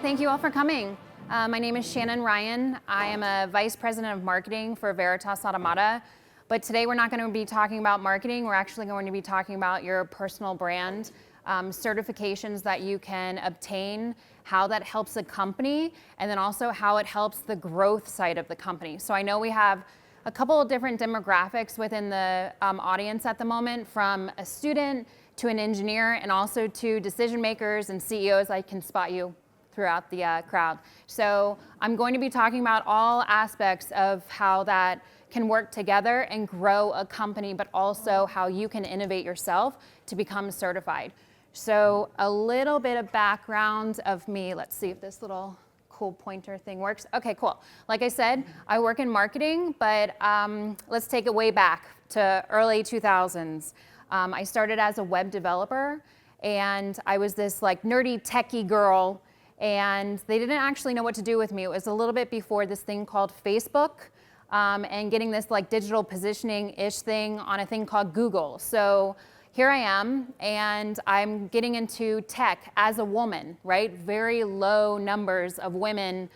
thank you all for coming. My name is Shannon Ryan. I am a Vice President of Marketing for Veritas Automata. But today we're not going to be talking about marketing. We're actually going to be talking about your personal brand, certifications that you can obtain, how that helps a company, and then also how it helps the growth side of the company. So I know we have a couple of different demographics within the audience at the moment, from a student to an engineer and also to decision makers and CEOs. I can spot you throughout the crowd. So I'm going to be talking about all aspects of how that can work together and grow a company, but also how you can innovate yourself to become certified. So a little bit of background of me. Let's see if this little cool pointer thing works. Okay, cool. Like I said, I work in marketing, but let's take it way back to early 2000s. I started as a web developer, and I was this like nerdy techie girl, and they didn't actually know what to do with me. It was a little bit before this thing called Facebook, and getting this like digital positioning-ish thing on a thing called Google. So here I am, and I'm getting into tech as a woman, right? Very low numbers of women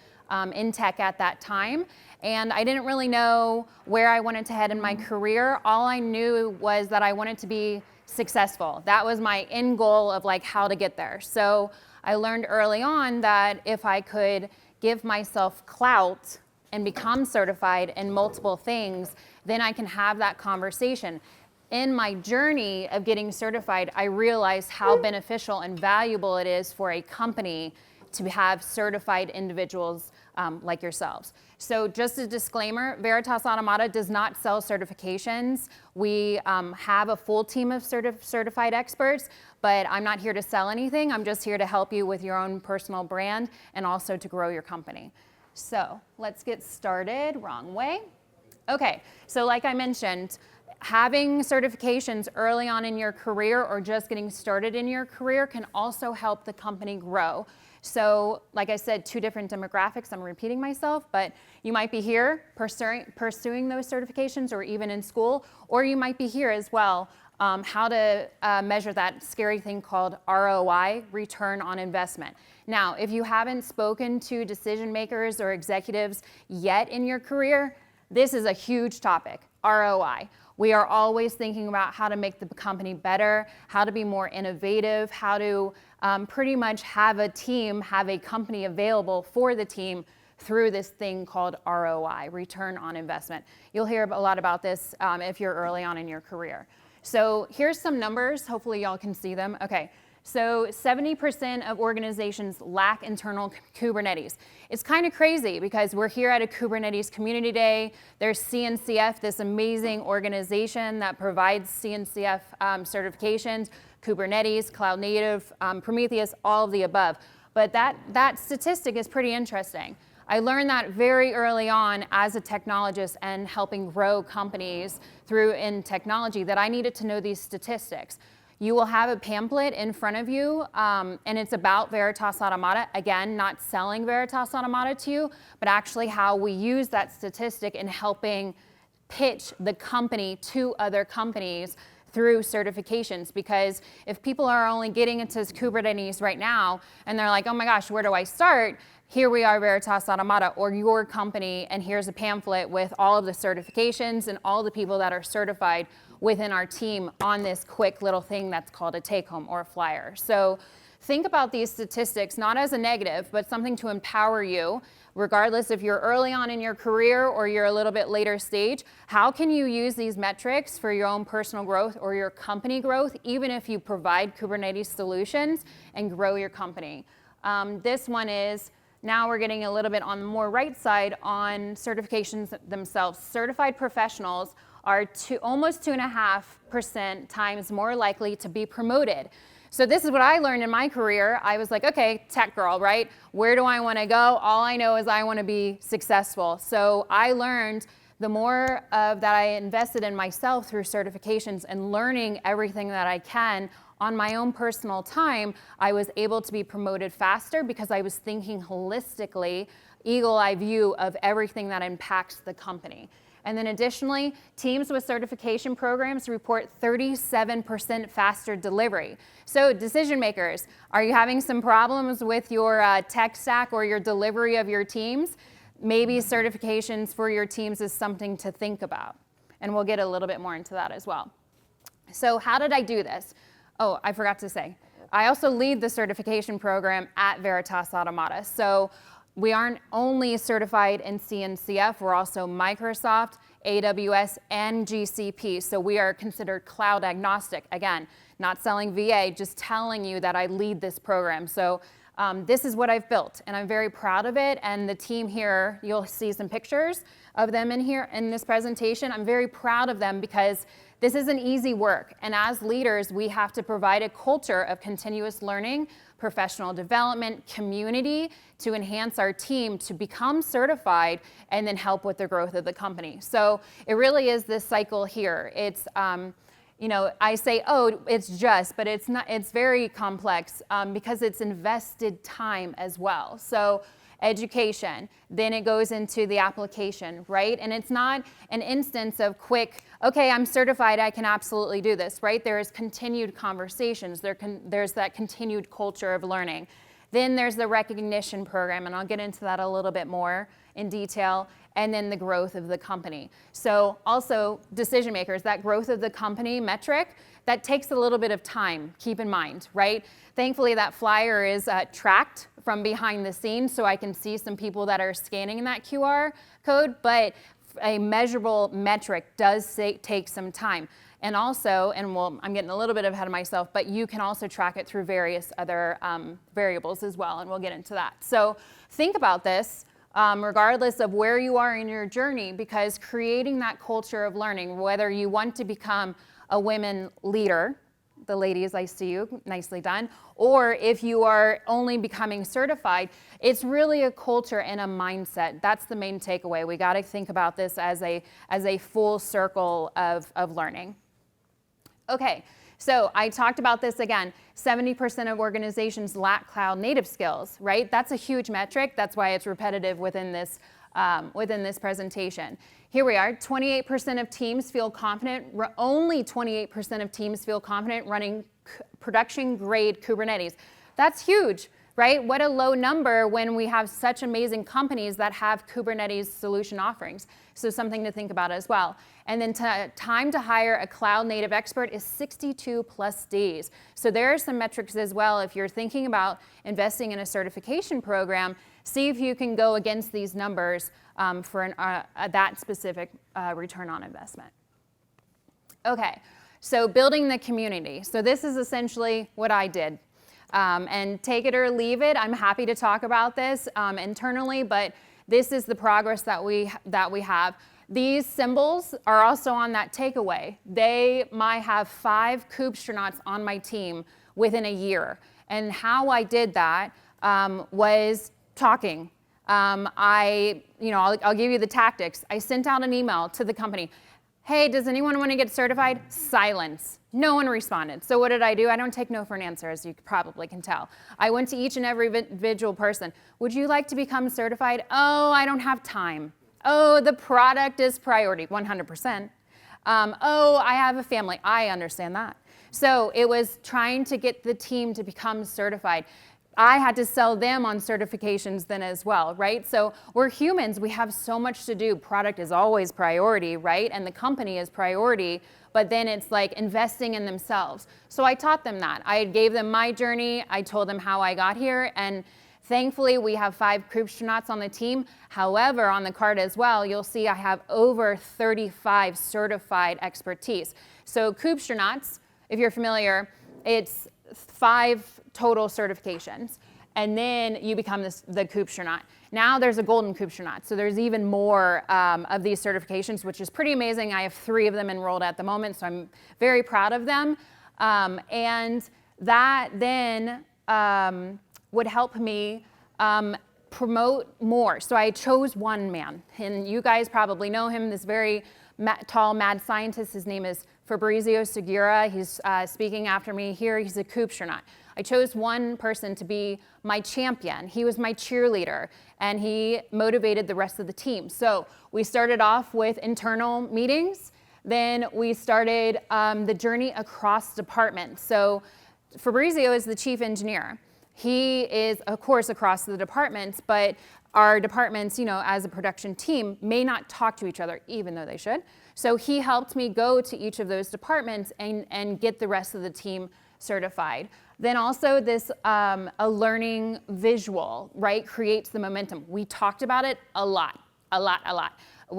in tech at that time. And I didn't really know where I wanted to head in my career. All I knew was that I wanted to be successful. That was my end goal of like how to get there. So I learned early on that if I could give myself clout and become certified in multiple things, then I can have that conversation. In my journey of getting certified, I realized how beneficial and valuable it is for a company to have certified individuals like yourselves. So just a disclaimer, Veritas Automata does not sell certifications. We have a full team of certified experts, but I'm not here to sell anything. I'm just here to help you with your own personal brand and also to grow your company. So let's get started. Wrong way. Okay, so like I mentioned, having certifications early on in your career or just getting started in your career can also help the company grow. So like I said, two different demographics. I'm repeating myself, but you might be here pursuing those certifications or even in school, or you might be here as well. How to measure that scary thing called ROI, return on investment. Now, if you haven't spoken to decision makers or executives yet in your career, this is a huge topic, ROI. We are always thinking about how to make the company better, how to be more innovative, how to pretty much have a team, have a company available for the team through this thing called ROI, return on investment. You'll hear a lot about this if you're early on in your career. So here's some numbers. Hopefully y'all can see them. Okay. So 70% of organizations lack internal Kubernetes. It's kind of crazy because we're here at a Kubernetes community day. There's CNCF, this amazing organization that provides CNCF certifications, Kubernetes, Cloud Native, Prometheus, all of the above. But that statistic is pretty interesting. I learned that very early on as a technologist and helping grow companies in technology that I needed to know these statistics. You will have a pamphlet in front of you, and it's about Veritas Automata. Again, not selling Veritas Automata to you, but actually how we use that statistic in helping pitch the company to other companies through certifications. Because if people are only getting into Kubernetes right now, and they're like, oh my gosh, where do I start? Here we are, Veritas Automata, or your company, and here's a pamphlet with all of the certifications and all the people that are certified within our team on this quick little thing that's called a take-home or a flyer. So think about these statistics not as a negative, but something to empower you, regardless if you're early on in your career or you're a little bit later stage. How can you use these metrics for your own personal growth or your company growth, even if you provide Kubernetes solutions and grow your company? This one is, now we're getting a little bit on the more right side on certifications themselves. Certified professionals are almost 2.5% times more likely to be promoted. So this is what I learned in my career. I was like, okay, tech girl, right? Where do I want to go? All I know is I want to be successful. So I learned the more that I invested in myself through certifications and learning everything that I can on my own personal time, I was able to be promoted faster because I was thinking holistically, eagle-eye view of everything that impacts the company. And then additionally, teams with certification programs report 37% faster delivery. So decision makers, are you having some problems with your tech stack or your delivery of your teams? Maybe certifications for your teams is something to think about. And we'll get a little bit more into that as well. So how did I do this? Oh, I forgot to say, I also lead the certification program at Veritas Automata. So we aren't only certified in CNCF, we're also Microsoft, AWS, and GCP. So we are considered cloud agnostic. Again, not selling VA, just telling you that I lead this program. So this is what I've built, and I'm very proud of it. And the team here, you'll see some pictures of them in here in this presentation. I'm very proud of them because this isn't easy work. And as leaders, we have to provide a culture of continuous learning, professional development, community to enhance our team to become certified and then help with the growth of the company. So it really is this cycle here. It's, I say, oh, it's just, but it's not, it's very complex because it's invested time as well. So education, then it goes into the application, right? And it's not an instance of quick, okay, I'm certified, I can absolutely do this, right? There is continued conversations, there's that continued culture of learning. Then there's the recognition program, and I'll get into that a little bit more in detail, and then the growth of the company. So also decision makers, that growth of the company metric, that takes a little bit of time, keep in mind, right? Thankfully that flyer is tracked from behind the scenes so I can see some people that are scanning that QR code, but a measurable metric does take some time. And also, I'm getting a little bit ahead of myself, but you can also track it through various other variables as well, and we'll get into that. So think about this. Regardless of where you are in your journey, because creating that culture of learning, whether you want to become a women leader, the ladies, I see you, nicely done, or if you are only becoming certified, it's really a culture and a mindset. That's the main takeaway. We got to think about this as a full circle of learning. Okay. So I talked about this again, 70% of organizations lack cloud native skills, right? That's a huge metric. That's why it's repetitive within this presentation. Here we are, 28% of teams feel confident, only 28% of teams feel confident running production grade Kubernetes. That's huge, right? What a low number when we have such amazing companies that have Kubernetes solution offerings. So something to think about as well. And then time to hire a cloud native expert is 62 plus days. So there are some metrics as well. If you're thinking about investing in a certification program, see if you can go against these numbers for that specific return on investment. Okay, so building the community. So this is essentially what I did. And take it or leave it. I'm happy to talk about this internally, but this is the progress that we have. These symbols are also on that takeaway. I have 5 Kubestronauts on my team within a year. And how I did that was talking. I'll give you the tactics. I sent out an email to the company. Hey, does anyone want to get certified? Silence. No one responded. So what did I do? I don't take no for an answer, as you probably can tell. I went to each and every individual person. Would you like to become certified? Oh, I don't have time. Oh, the product is priority, 100%. Oh, I have a family. I understand that. So it was trying to get the team to become certified. I had to sell them on certifications then as well, right? So we're humans, we have so much to do. Product is always priority, right? And the company is priority, but then it's like investing in themselves. So I taught them that. I gave them my journey. I told them how I got here. And thankfully, we have 5 Kubestronauts on the team. However, on the card as well, you'll see I have over 35 certified expertise. So Kubestronauts, if you're familiar, it's 5 total certifications, and then you become the Kubestronaut. Now there's a golden Kubestronaut, so there's even more of these certifications, which is pretty amazing. I have 3 of them enrolled at the moment, so I'm very proud of them. And that then would help me promote more. So I chose one man, and you guys probably know him, this very tall mad scientist. His name is Fabrizio Segura, he's speaking after me here, he's a Coopstronaut. I chose one person to be my champion. He was my cheerleader, and he motivated the rest of the team. So we started off with internal meetings, then we started the journey across departments. So Fabrizio is the chief engineer. He is, of course, across the departments, but our departments, you know, as a production team, may not talk to each other, even though they should. So he helped me go to each of those departments and get the rest of the team certified. Then also this, a learning visual, right, creates the momentum. We talked about it a lot.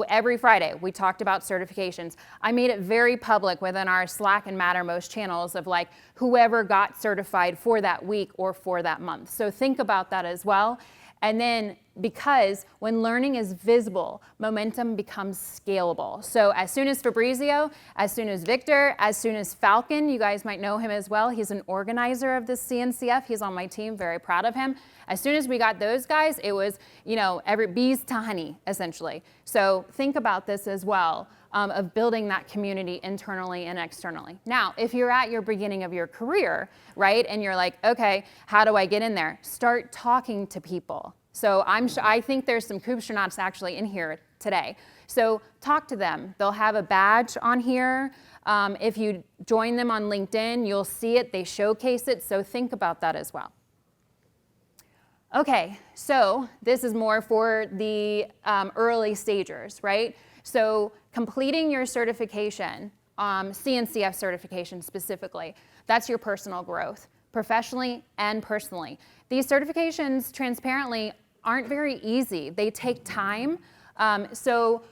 Every Friday, we talked about certifications. I made it very public within our Slack and Mattermost channels of like whoever got certified for that week or for that month. So think about that as well. And then because when learning is visible, momentum becomes scalable. So as soon as Fabrizio, as soon as Victor, as soon as Falcon, you guys might know him as well. He's an organizer of this CNCF. He's on my team, very proud of him. As soon as we got those guys, it was, you know, every bees to honey, essentially. So think about this as well, of building that community internally and externally. Now, if you're at your beginning of your career, right, and you're like, okay, how do I get in there? Start talking to people. So I think there's some Coopstronauts actually in here today. So talk to them. They'll have a badge on here. If you join them on LinkedIn, you'll see it. They showcase it. So think about that as well. Okay, so this is more for the early stagers, right? So completing your certification, CNCF certification specifically, that's your personal growth, professionally and personally. These certifications, transparently, aren't very easy. They take time. So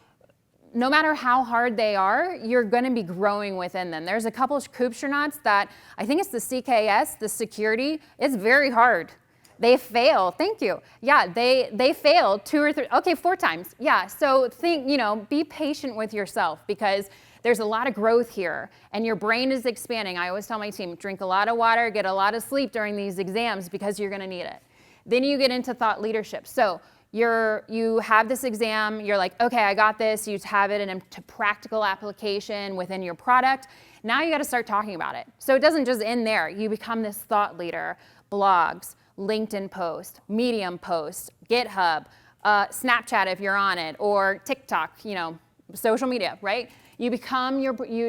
no matter how hard they are, you're going to be growing within them. There's a couple of Coopstronauts that, I think it's the CKS, the security, it's very hard. They fail, thank you. Yeah, they failed 2 or 3, okay, 4 times. Yeah, so think, you know, be patient with yourself because there's a lot of growth here and your brain is expanding. I always tell my team, drink a lot of water, get a lot of sleep during these exams because you're gonna need it. Then you get into thought leadership. So you have this exam, you're like, okay, I got this, you have it into practical application within your product. Now you gotta start talking about it. So it doesn't just end there. You become this thought leader, blogs, LinkedIn post, Medium post, GitHub, Snapchat if you're on it, or TikTok, you know, social media, right? You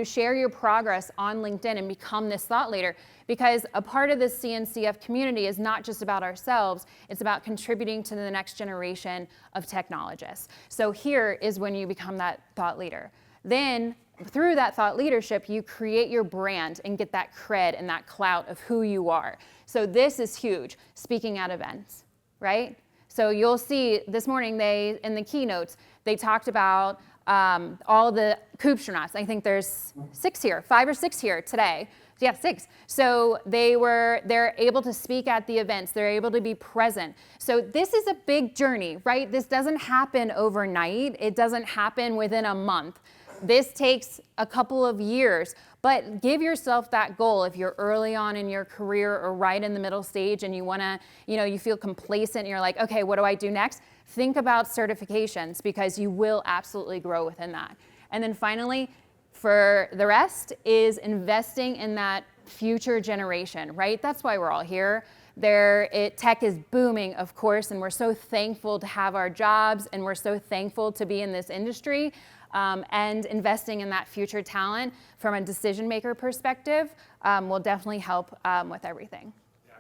share your progress on LinkedIn and become this thought leader because a part of this CNCF community is not just about ourselves, it's about contributing to the next generation of technologists. So here is when you become that thought leader. Then through that thought leadership, you create your brand and get that cred and that clout of who you are. So this is huge, speaking at events, right? So you'll see this morning in the keynotes, they talked about all the Coopstronauts. I think there's 6 here, 5 or 6 here today. Yeah, 6. So they're able to speak at the events. They're able to be present. So this is a big journey, right? This doesn't happen overnight. It doesn't happen within a month. This takes a couple of years, but give yourself that goal if you're early on in your career or right in the middle stage and you wanna, you know, you feel complacent and you're like, okay, what do I do next? Think about certifications because you will absolutely grow within that. And then finally, for the rest is investing in that future generation, right? That's why we're all here. Tech is booming, of course, and we're so thankful to have our jobs and we're so thankful to be in this industry. And investing in that future talent from a decision maker perspective will definitely help with everything. Yeah,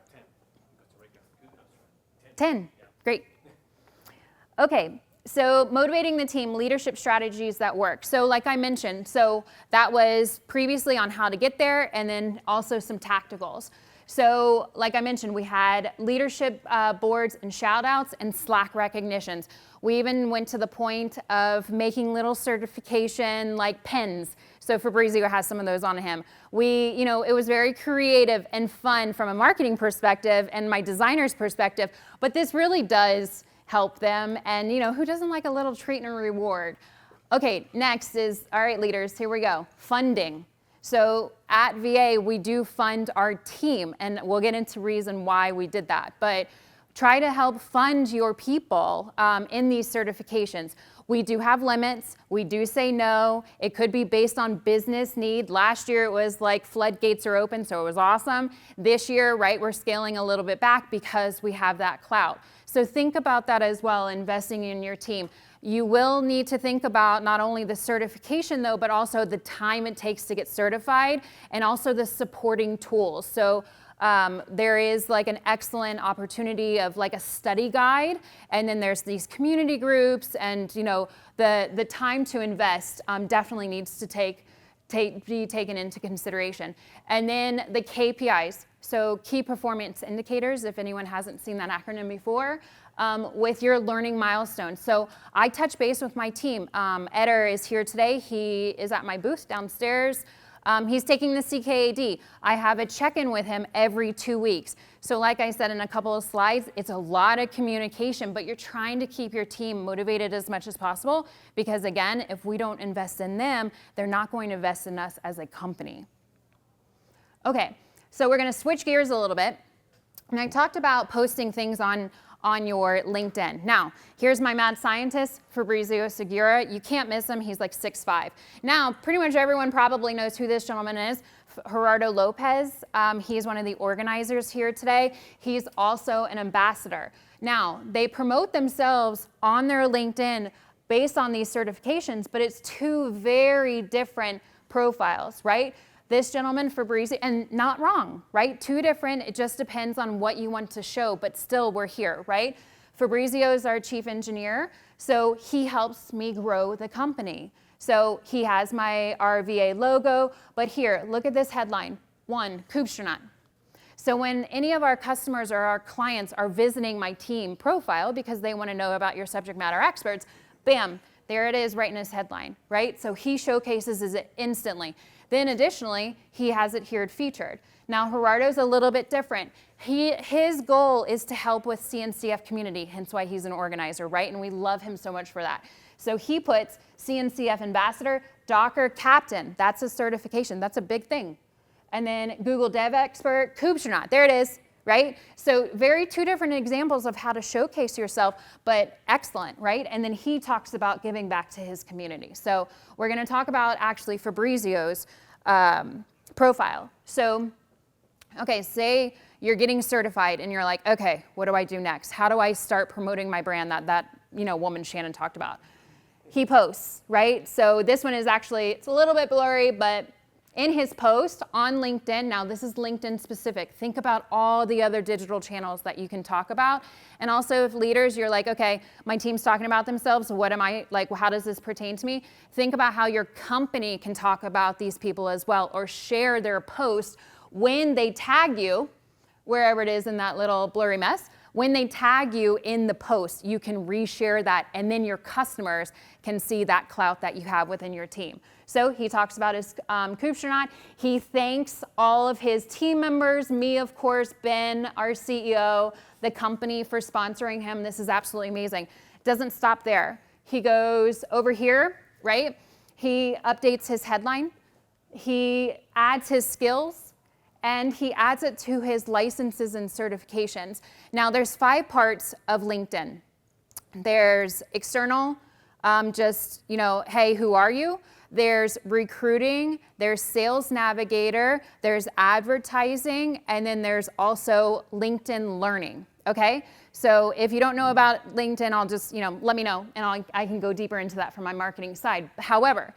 10. 10, great. Okay, so motivating the team, leadership strategies that work. So like I mentioned, so that was previously on how to get there and then also some tacticals. So like I mentioned, we had leadership boards and shout outs and Slack recognitions. We even went to the point of making little certification like pens. So Fabrizio has some of those on him. It was very creative and fun from a marketing perspective and my designer's perspective, but this really does help them. And who doesn't like a little treat and reward? Okay, next is, all right, leaders, here we go, funding. So at VA, we do fund our team, and we'll get into reason why we did that. But try to help fund your people in these certifications. We do have limits. We do say no. It could be based on business need. Last year it was like floodgates are open, so it was awesome. This year, right, we're scaling a little bit back because we have that clout. So think about that as well, investing in your team. You will need to think about not only the certification though, but also the time it takes to get certified and also the supporting tools. So there is like an excellent opportunity of like a study guide, and then there's these community groups, and you know the time to invest definitely needs to be taken into consideration. And then the KPIs, so key performance indicators, if anyone hasn't seen that acronym before, with your learning milestones. So I touch base with my team. Eder is here today. He is at my booth downstairs. He's taking the CKAD. I have a check-in with him every 2 weeks. So like I said in a couple of slides, it's a lot of communication, but you're trying to keep your team motivated as much as possible, because again, if we don't invest in them, they're not going to invest in us as a company. Okay, so we're gonna switch gears a little bit. And I talked about posting things on your LinkedIn. Now, here's my mad scientist, Fabrizio Segura. You can't miss him, he's like 6'5". Now, pretty much everyone probably knows who this gentleman is, Gerardo Lopez. He's one of the organizers here today. He's also an ambassador. Now, they promote themselves on their LinkedIn based on these certifications, but it's two very different profiles, right? This gentleman, Fabrizio, and not wrong, right? Two different, it just depends on what you want to show, but still we're here, right? Fabrizio is our chief engineer, so he helps me grow the company. So he has my RVA logo, but here, look at this headline, 1, Kubstronaut. So when any of our customers or our clients are visiting my team profile because they want to know about your subject matter experts, bam, there it is right in his headline, right? So he showcases it instantly. Then additionally, he has it here featured. Now Gerardo's a little bit different. His goal is to help with CNCF community, hence why he's an organizer, right? And we love him so much for that. So he puts CNCF ambassador, Docker captain, that's a certification, that's a big thing. And then Google Dev expert, Kubstronaut, there it is, right? So very two different examples of how to showcase yourself, but excellent, right? And then he talks about giving back to his community. So we're gonna talk about actually Fabrizio's profile. So, okay, say you're getting certified and you're like, okay, what do I do next? How do I start promoting my brand that woman Shannon talked about? He posts, right? So this one is actually, it's a little bit blurry, but in his post on LinkedIn, now this is LinkedIn specific, think about all the other digital channels that you can talk about. And also if leaders, you're like, okay, my team's talking about themselves, what am I, like, how does this pertain to me? Think about how your company can talk about these people as well, or share their post when they tag you, wherever it is in that little blurry mess. When they tag you in the post, you can reshare that, and then your customers can see that clout that you have within your team. So he talks about his Kubstronaut. He thanks all of his team members, me, of course, Ben, our CEO, the company for sponsoring him. This is absolutely amazing. Doesn't stop there. He goes over here, right? He updates his headline. He adds his skills, and he adds it to his licenses and certifications. Now there's 5 parts of LinkedIn. There's external, just, hey, who are you? There's recruiting, there's sales navigator, there's advertising, and then there's also LinkedIn learning, okay? So if you don't know about LinkedIn, I'll just, let me know, and I can go deeper into that from my marketing side. However,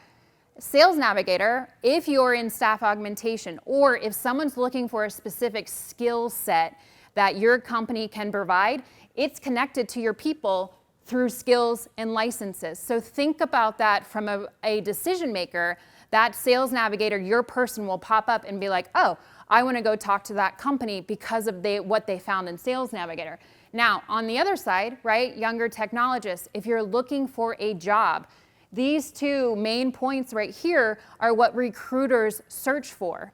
Sales Navigator, if you're in staff augmentation, or if someone's looking for a specific skill set that your company can provide, it's connected to your people through skills and licenses. So think about that from a decision maker. That Sales Navigator, your person will pop up and be like, oh, I want to go talk to that company because of what they found in Sales Navigator. Now, on the other side, right, younger technologists, if you're looking for a job, these 2 main points right here are what recruiters search for.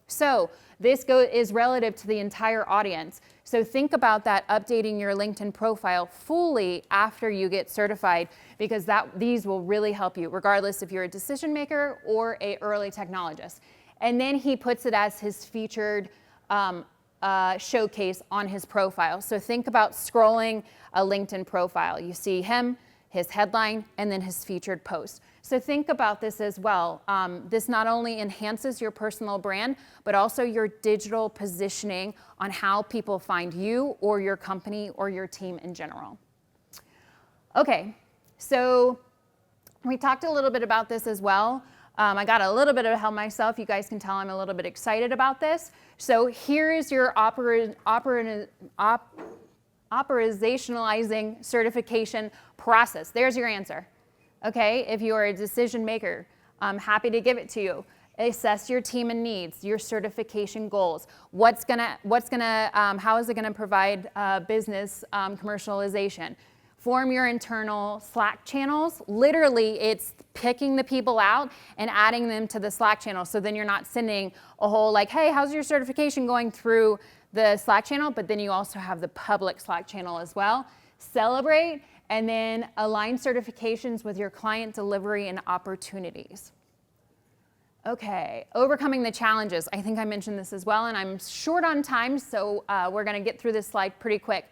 So this is relative to the entire audience. So think about that, updating your LinkedIn profile fully after you get certified, because these will really help you, regardless if you're a decision maker or an early technologist. And then he puts it as his featured showcase on his profile. So think about scrolling a LinkedIn profile. You see him, his headline, and then his featured post. So think about this as well. This not only enhances your personal brand, but also your digital positioning on how people find you or your company or your team in general. Okay, so we talked a little bit about this as well. I got a little bit of help myself. You guys can tell I'm a little bit excited about this. So here is your operationalizing certification process. There's your answer. Okay, if you are a decision maker, I'm happy to give it to you. Assess your team and needs, your certification goals. How is it gonna provide business commercialization? Form your internal Slack channels. Literally, it's picking the people out and adding them to the Slack channel. So then you're not sending a whole like, hey, how's your certification going through the Slack channel? But then you also have the public Slack channel as well. Celebrate and then align certifications with your client delivery and opportunities. Okay, overcoming the challenges. I think I mentioned this as well, and I'm short on time, so we're gonna get through this slide pretty quick.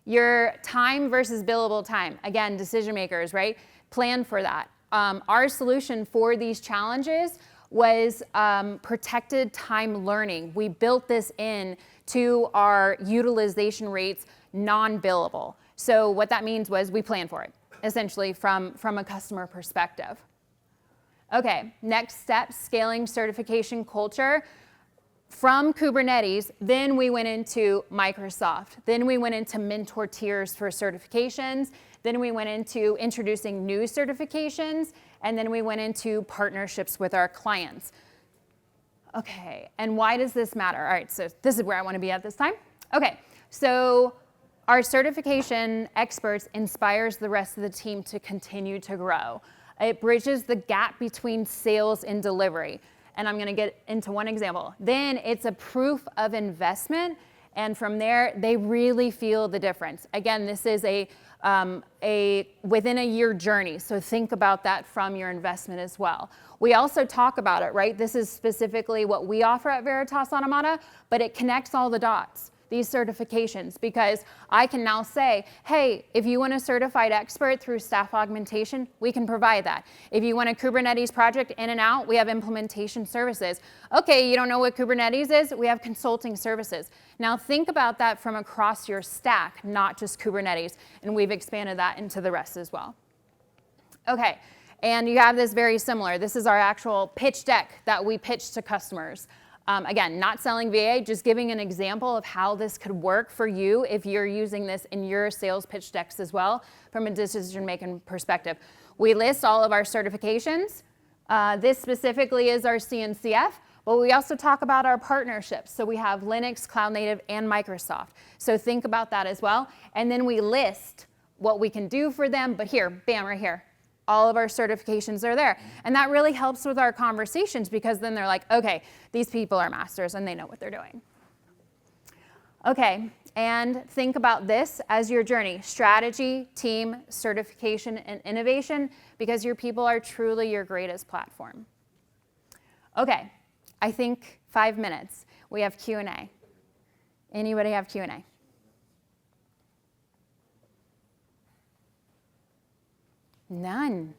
Your time versus billable time. Again, decision makers, right? Plan for that. Our solution for these challenges was protected time learning. We built this in to our utilization rates non-billable. So what that means was we plan for it, essentially from a customer perspective. Okay, next step, scaling certification culture. From Kubernetes, then we went into Microsoft. Then we went into mentor tiers for certifications. Then we went into introducing new certifications. And then we went into partnerships with our clients. Okay, and why does this matter? All right, so this is where I want to be at this time. Okay, so our certification experts inspires the rest of the team to continue to grow. It bridges the gap between sales and delivery. And I'm going to get into one example. Then it's a proof of investment, and from there, they really feel the difference. Again, this is a within a year journey, so think about that from your investment as well. We also talk about it, right? This is specifically what we offer at Veritas Automata, but it connects all the dots, these certifications, because I can now say, hey, if you want a certified expert through staff augmentation, we can provide that. If you want a Kubernetes project in and out, we have implementation services. Okay, you don't know what Kubernetes is? We have consulting services. Now think about that from across your stack, not just Kubernetes, and we've expanded that into the rest as well. Okay, and you have this very similar. This is our actual pitch deck that we pitch to customers. Again, not selling VA, just giving an example of how this could work for you if you're using this in your sales pitch decks as well from a decision-making perspective. We list all of our certifications. This specifically is our CNCF, but we also talk about our partnerships. So we have Linux, Cloud Native, and Microsoft. So think about that as well. And then we list what we can do for them, but here, bam, right here. All of our certifications are there. And that really helps with our conversations because then they're like, okay, these people are masters and they know what they're doing. Okay, and think about this as your journey. Strategy, team, certification, and innovation, because your people are truly your greatest platform. Okay, I think 5 minutes. We have Q&A. Anybody have Q&A? None.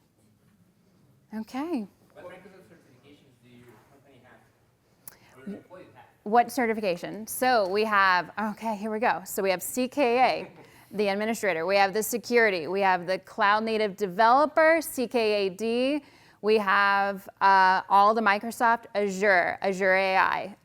Okay. What Microsoft certifications do your company have? Or your employees have? What certification? So we have, okay, here we go. So we have CKA, the administrator. We have the security. We have the cloud native developer, CKAD. We have all the Microsoft Azure, Azure AI.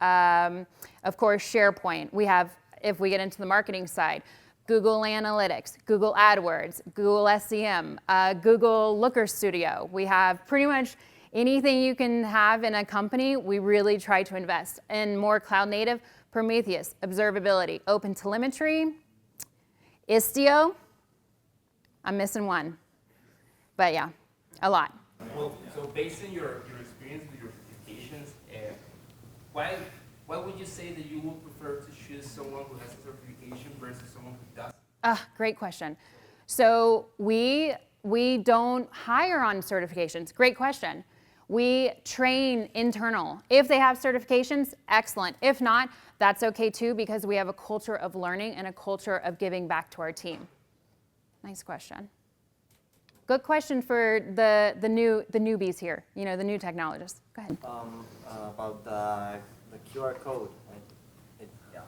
Of course, SharePoint. We have, if we get into the marketing side, Google Analytics, Google AdWords, Google SEM, Google Looker Studio. We have pretty much anything you can have in a company, we really try to invest in more cloud native, Prometheus, observability, open telemetry, Istio. I'm missing one, but yeah, a lot. Well, so based on your experience with your certifications, why would you say that you would prefer to choose someone who has a certification versus someone who doesn't? Great question. So we don't hire on certifications. Great question. We train internal. If they have certifications, excellent. If not, that's okay too, because we have a culture of learning and a culture of giving back to our team. Nice question. Good question for the newbies here, you know, the new technologists. Go ahead. About the QR code,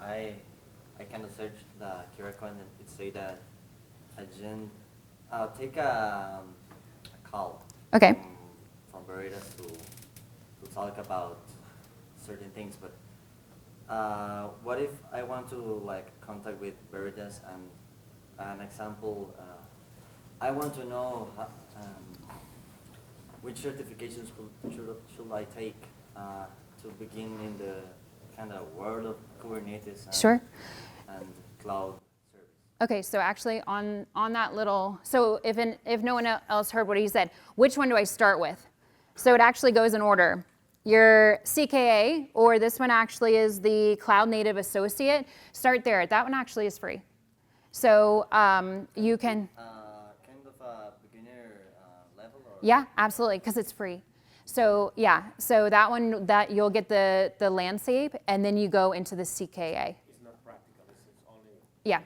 I kind of searched the QR code and it say that I didn't take a call Okay. from Veritas to talk about certain things, but what if I want to like contact with Veritas and an example, I want to know which certifications should I take to begin in the kind of world of Kubernetes and, Sure. and cloud service. Okay, so actually on that little, so if no one else heard what he said, which one do I start with? So it actually goes in order. Your CKA, or this one actually is the Cloud Native Associate, start there. That one actually is free. So you can... Kind of a beginner level? Or? Yeah, absolutely, because it's free. So yeah, so that one, that you'll get the landscape, and then you go into the CKA. It's not practical, it's only... Yeah.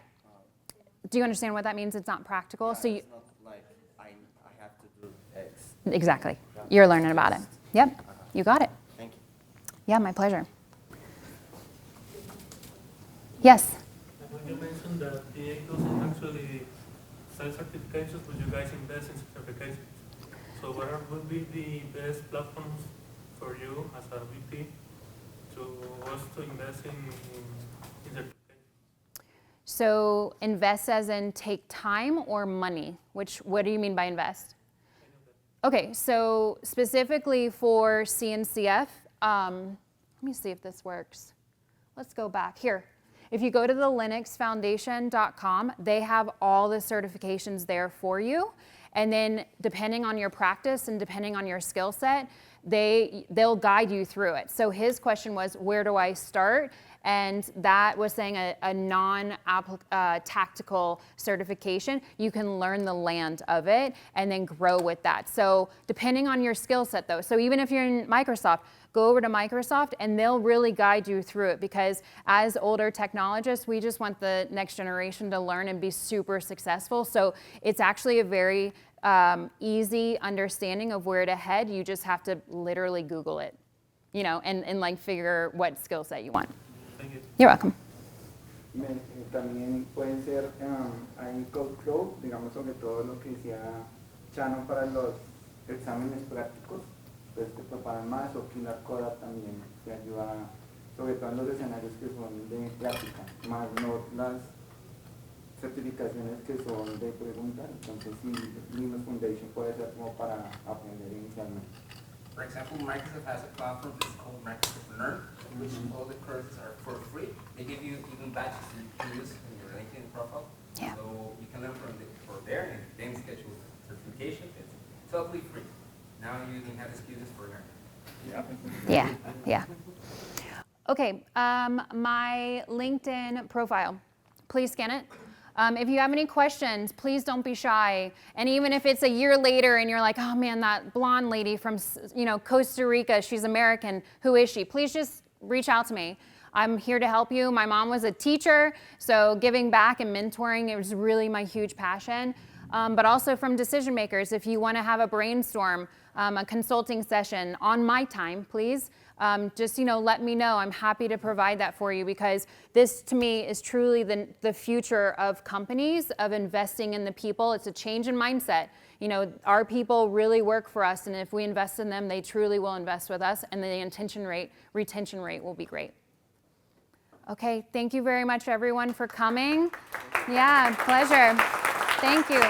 Do you understand what that means? It's not practical? Yeah, so you, it's not like I have to do X. exactly. You're learning about it. Yep, you got it. Thank you. Yeah, my pleasure. Yes? When you mentioned that DA doesn't actually sell certifications, but you guys invest in certifications. So what would be the best platforms for you as a VP to us to invest in certifications? So invest as in take time or money? What do you mean by invest? Okay, so specifically for CNCF, let me see if this works. Let's go back here. If you go to the linuxfoundation.com, they have all the certifications there for you. And then depending on your practice and depending on your skill set, they'll guide you through it. So his question was, where do I start? And that was saying a non-tactical certification. You can learn the land of it and then grow with that. So depending on your skill set though, so even if you're in Microsoft, go over to Microsoft and they'll really guide you through it, because as older technologists, we just want the next generation to learn and be super successful. So it's actually a very easy understanding of where to head. You just have to literally Google it, you know, and like figure what skill set you want. Thank you. You're welcome. También pueden ser, hay code flow, digamos, sobre todo lo que decía Chano para los exámenes prácticos, pues te preparan más, o Killer Coda también te ayuda, sobre todo en los escenarios que son de práctica, más no las certificaciones que son de pregunta. Entonces sí, Linux Foundation puede ser como para aprender inicialmente. For example, Microsoft has a platform that's called Microsoft Learn, in which all the courses are for free. They give you even badges that you can use in your LinkedIn profile. Yeah. So you can learn from there and then schedule certification. It's totally free. Now you don't have excuses for learning. Yeah, yeah. Okay, my LinkedIn profile, please scan it. If you have any questions, please don't be shy. And even if it's a year later and you're like, oh man, that blonde lady from, you know, Costa Rica, she's American, who is she? Please just reach out to me. I'm here to help you. My mom was a teacher, so giving back and mentoring, it was really my huge passion. But also from decision makers, if you want to have a brainstorm, a consulting session on my time, please, just, you know, let me know. I'm happy to provide that for you, because this to me is truly the future of companies, of investing in the people. It's a change in mindset. You know, our people really work for us, and if we invest in them, they truly will invest with us, and the retention rate will be great. Okay, thank you very much everyone for coming. Yeah, pleasure. Thank you.